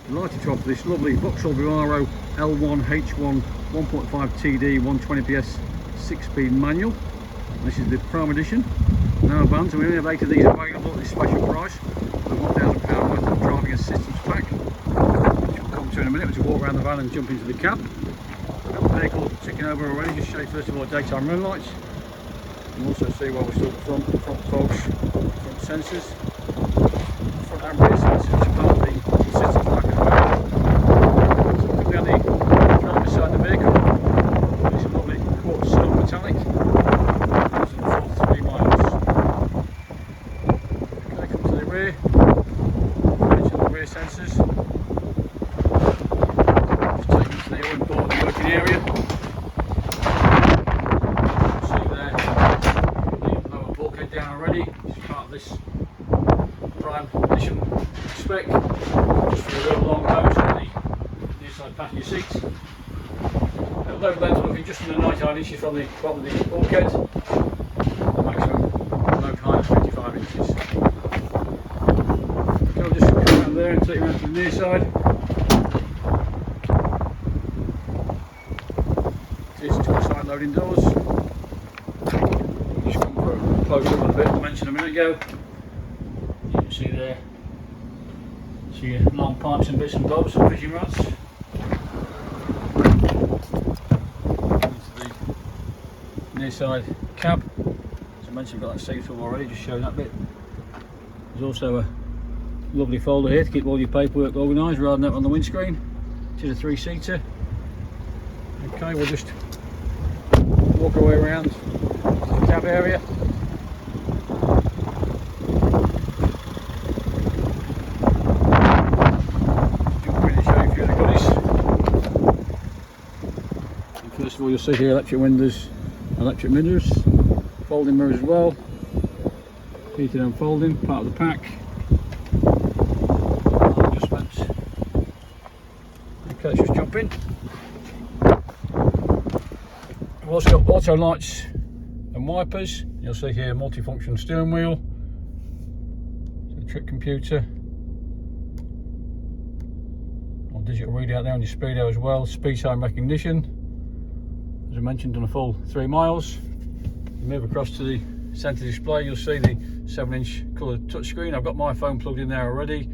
delighted to offer this lovely Vauxhall Vivaro L1H1 1.5 TD 120 PS 6-speed manual. This is the Prime Edition. No vans, and we only have 8 of these available at this special price for £1,000 worth of driving assistance pack, which we'll come to in a minute, which we'll walk around the van and jump into the cab. The vehicle ticking over already. Just show you first of all the daytime run lights. You can also see while we're still at the front fogs, front sensors, front and rear sensors, which are part of the assistance pack as well. So looking down the driver's side of the vehicle, this lovely quartz silver metallic. Goes in the full 3 miles. Okay, come to the rear. Mention the rear sensors. Just take you to the all important working area. Down already. This is part of this Prime Edition spec, just for the real long hose and the inside passenger seats. Load length looking just under 99 inches from the bottom of the bulkhead. The maximum load height is 55 inches. Okay, I'll just come around there and take you around to the near side. Here's the twin side loading doors. Close up a bit, I mentioned a minute ago. You can see there, your long pipes and bits and bobs and fishing rods. Into the near side cab. As I mentioned, I've got that seat film already, just showing that bit. There's also a lovely folder here to keep all your paperwork organised rather than on the windscreen. It is a 3-seater. Okay, we'll just walk our way around the cab area. First of all, you'll see here electric windows, electric mirrors, folding mirrors as well, heated and folding, part of the pack, adjustments. Okay, let's just jump in. We've also got auto lights and wipers. You'll see here multi-function steering wheel, so trip computer, or digital readout there on your speedo as well, speed sign recognition. As I mentioned, on a full 3 miles. You move across to the centre display, you'll see the 7-inch coloured touchscreen. I've got my phone plugged in there already.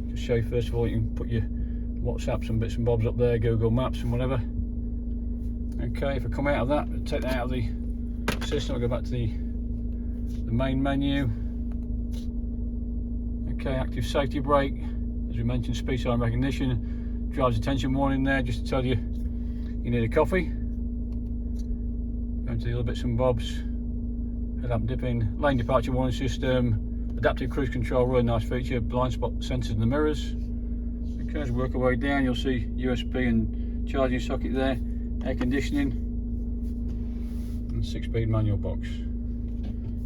Just show you first of all, you can put your WhatsApps and bits and bobs up there, Google Maps and whatever. Okay, if I come out of that, take that out of the system, I'll go back to the main menu. Okay, active safety brake. As we mentioned, speed sign recognition, driver's attention warning there, just to tell you you need a coffee. Going to the other bits and bobs, head-up dipping, lane departure warning system, adaptive cruise control, really nice feature, blind spot sensors in the mirrors. Okay, as we work our way down, you'll see USB and charging socket there, air conditioning, and 6-speed manual box.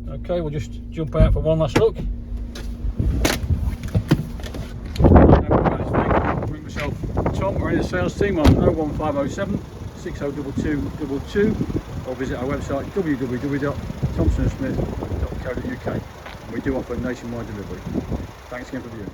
Okay, we'll just jump out for one last look. Bring myself Tom or any of the sales team on 01507 602222, or visit our website www.thompsonsmith.co.uk. We do offer nationwide delivery. Thanks again for viewing.